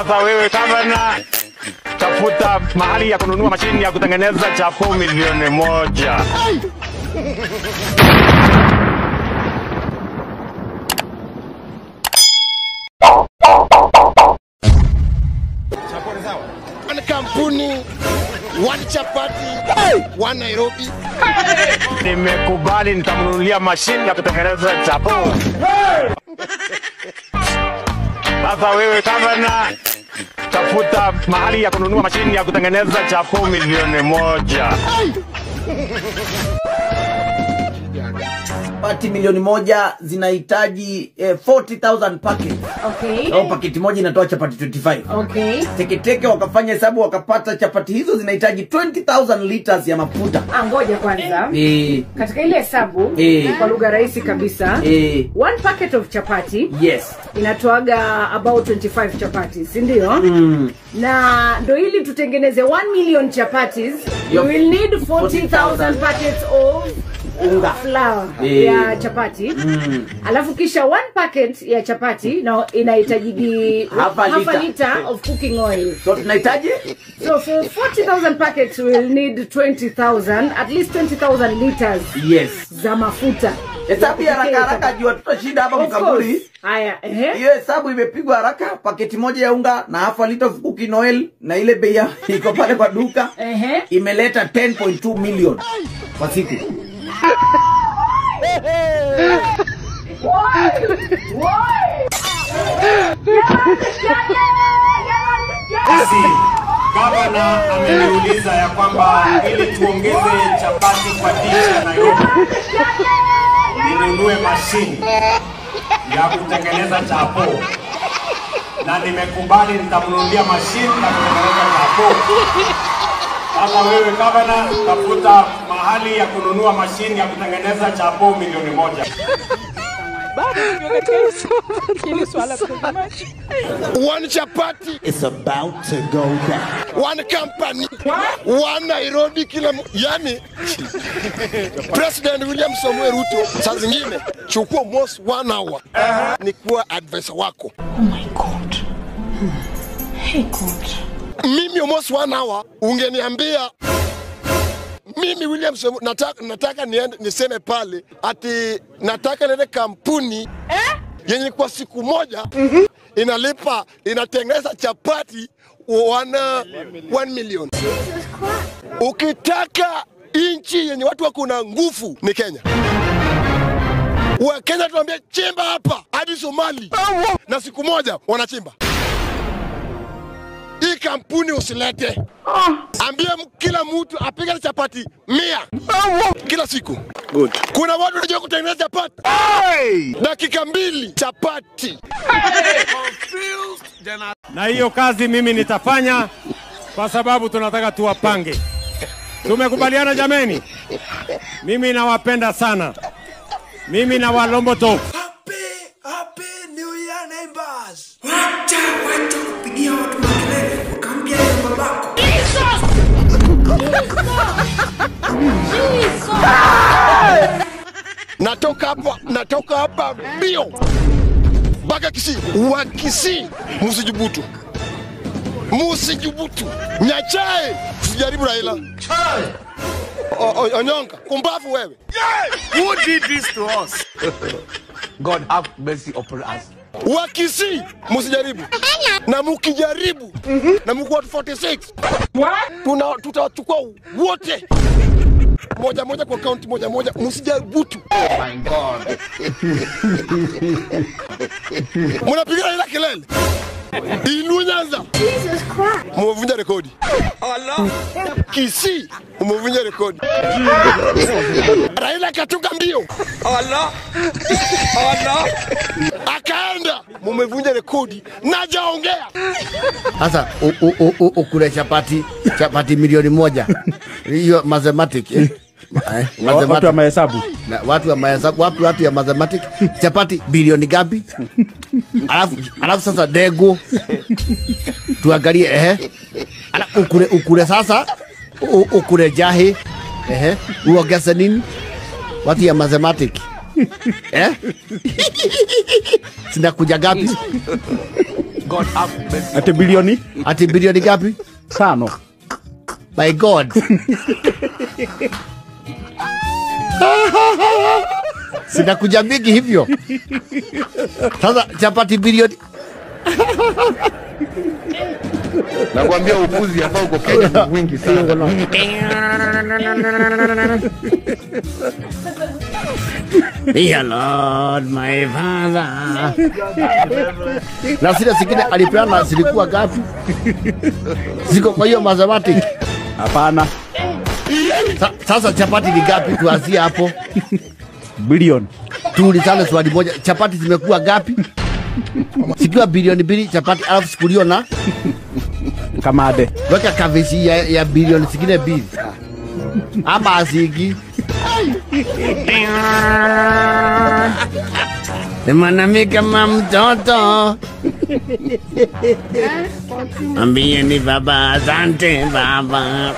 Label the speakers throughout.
Speaker 1: Sasa wewe gavana, tafuta mahali ya kununua mashini ya kutengeneza chapo milioni 1.
Speaker 2: One kampuni, one chapati, one Nairobi.
Speaker 1: Nimekubali nitamnunulia mashini ya kutengeneza chapo. Sasa wewe gavana, tafuta mahali ya kununua mashini ya kutengeneza chapo milioni 1.
Speaker 3: Pati milioni 1 zinahitaji 40,000 packet.
Speaker 4: Okay.
Speaker 3: Au paketi moja inatoa chapati 25.
Speaker 4: Okay.
Speaker 3: Teke wakafanya hesabu wakapata chapati hizo zinahitaji 20,000 liters ya mafuta.
Speaker 4: Ngoja kwanza. Katika ile hesabu kwa lugha rahisi kabisa, one packet of chapati inatoaga about 25 chapati, si ndio? Na ndio ili tutengeneze 1 million chapatis, you will need 40,000 packets of unga flour ya chapati. Alafu kisha 1 packet ya chapati na inahitaji half a liter of cooking oil.
Speaker 3: So tunahitaji,
Speaker 4: so for 40,000 packets we will need 20,000, at least 20,000 liters za mafuta.
Speaker 3: Hesabu ya haraka jua tutashinda hapa mkaburi.
Speaker 4: Haya,
Speaker 3: hiyo hesabu imepigwa haraka. Paketi moja ya unga na half a liter of cooking oil na ile bei iko pale kwa duka imeleta 10.2 million kwa siku.
Speaker 1: Gavana ameniuliza ya kwamba ili tuongeze chapati kwa dishi ya Nairobi, ninunue mashini ya kutengeneza chapo. Na nimekubali nitamnunulia mashini ya kutengeneza chapo. Sasa wewe gavana, tafuta mahali ya kununua mashini ya kutengeneza chapo milioni 1.
Speaker 2: One chapati
Speaker 5: is about to go down.
Speaker 2: One company, one Nairobi kila yani President William Samuel Ruto saa zingine chukua most 1 hour ni kuwa advisor wako.
Speaker 6: Oh my God. Hey God.
Speaker 2: Mimi almost 1 hour ungeniambia mimi William Samuel nataka niende niseme pale ati nataka nende kampuni yenye kwa siku moja inalipa inatengeneza chapati 1 million. Ukitaka inchi yenye watu wako na nguvu ni Kenya. Wa Kenya tuambia chimba hapa hadi Somali na siku moja wanachimba. Hii kampuni usilete. Ambia kila mtu apige chapati 100 kila siku.
Speaker 5: Good.
Speaker 2: Kuna watu wanajua kutengeneza chapati. Dakika 2 chapati.
Speaker 1: Na hiyo kazi mimi nitafanya kwa sababu tunataka tuwapange. Tumekubaliana jameni? Mimi nawapenda sana. Mimi na Walomboto.
Speaker 7: Happy New Year neighbors. Wacha kupigia watu makelele. Ukamkia na babako.
Speaker 2: Natoka hapa mbio. Baka Kisii. Wa Kisii msijubutu. Nyachae usijaribu Raila. Onyonga, kumbavu wewe.
Speaker 7: Who did this to us? God have mercy upon us.
Speaker 2: Wa Kisii msijaribu. Na mkijaribu na mko 46. Tutachukua wote. Moja kwa kaunti moja msijabutu.
Speaker 7: Oh my God.
Speaker 2: Mnapiga Raila kelele. Inunyaza.
Speaker 6: Jesus Christ.
Speaker 2: Muvunja rekodi.
Speaker 7: Allah.
Speaker 2: Kisii muvunja rekodi. Raila katoka mbio.
Speaker 7: Allah.
Speaker 2: Akaenda mumevunja rekodi na jaongea.
Speaker 3: Sasa ukule chapati milioni 1. Hiyo mathematics.
Speaker 5: Watu wa mahesabu.
Speaker 3: Watu wa mahesabu, watu ya mathematics. Chapati bilioni gapi? Alafu sasa dego. Tuangalie alafu ukule sasa ukule jahe. Uongeze nini? Watu ya mathematics. Sina kuja gapi?
Speaker 2: God have mercy.
Speaker 8: Ati bilioni gapi?
Speaker 5: 5.
Speaker 8: My God. Sina kujambiki hivyo. Sasa chapati bilioni.
Speaker 2: Nakwambia upuzi ambao uko Kenya ni mwingi sana.
Speaker 8: Dear Lord, my Father. Na zile zingine alipeana zilikuwa gapi? Ziko kwa hiyo mathematics?
Speaker 5: Hapana.
Speaker 8: Sasa chapati ni gapi tuanzie hapo?
Speaker 5: Bilioni.
Speaker 8: Tuulizane swali moja. Chapati zimekuwa gapi? Sikiwa bilioni 2 chapati alafu sikulio na
Speaker 5: Kamade.
Speaker 8: weka kavishi ya bilioni zingine 2. Ama asiki. Mwanamke kama mtoto. Ambieni baba, asante baba.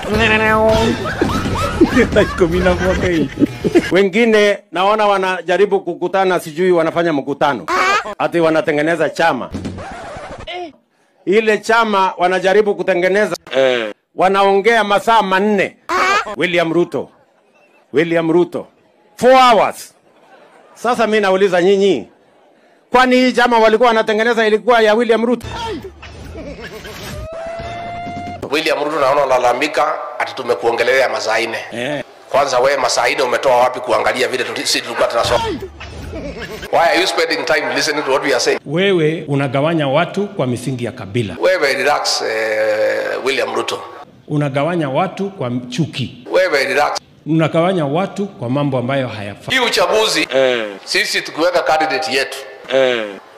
Speaker 9: Wengine naona wanajaribu kukutana, sijui wanafanya mkutano. Ati wanatengeneza chama. Ile chama wanajaribu kutengeneza. Wanaongea masaa 4. William Ruto. 4 hours. Sasa mimi nauliza nyinyi, kwani hii chama walikuwa wanatengeneza ilikuwa ya William Ruto?
Speaker 10: William Ruto naona lalamika ati tumekuongelea masaa 4. Kwanza wewe masaa 4 umetoa wapi kuangalia vile sisi tulikuwa tunasoma? Why are you spending time listening to what we are saying?
Speaker 9: Wewe unagawanya watu kwa misingi ya kabila.
Speaker 10: Wewe relax, William Ruto.
Speaker 9: Unagawanya watu kwa chuki.
Speaker 10: Wewe relax.
Speaker 9: Unagawanya watu kwa mambo ambayo hayafai.
Speaker 10: Hii uchaguzi sisi tukiweka candidate yetu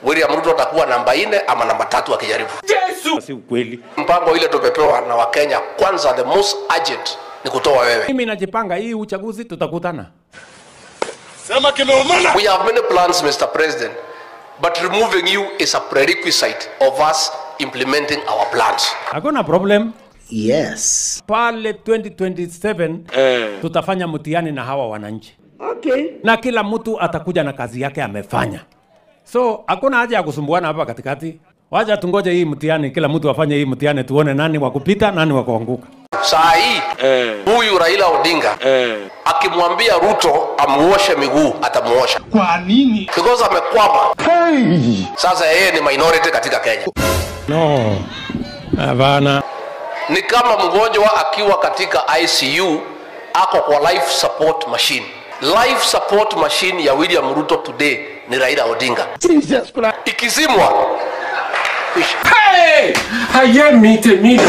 Speaker 10: William Ruto atakuwa namba 4 ama namba 3 akijaribu.
Speaker 9: Yesu! Si ukweli.
Speaker 10: Mpango ile tupepewa na Wakenya, kwanza the most urgent ni kutoa wewe.
Speaker 9: Mimi najipanga hii uchaguzi tutakutana.
Speaker 10: Sema kimeumana. We have many plans, Mr. President, but removing you is a prerequisite of us implementing our plans.
Speaker 9: Hakuna problem.
Speaker 8: Yes.
Speaker 9: Pale 2027 tutafanya mtihani na hawa wananchi. Okay. Na kila mtu atakuja na kazi yake amefanya. So hakuna haja ya kusumbuana hapa katikati. Wacha tungoje hii mtihani, kila mtu afanye hii mtihani tuone nani wa kupita, nani wa kuanguka.
Speaker 10: Saa hii huyu Raila Odinga akimwambia Ruto amuoshe miguu atamuosha.
Speaker 2: Kwa nini?
Speaker 10: Because amekwama. Sasa yeye ni minority katika Kenya.
Speaker 9: No. Havana.
Speaker 10: Ni kama mgonjwa akiwa katika ICU ako kwa life support machine. Life support machine ya William Ruto today ni Raila Odinga.
Speaker 2: Jesus Christ.
Speaker 10: Ikizimwa.
Speaker 9: Hey! Hayemi temida.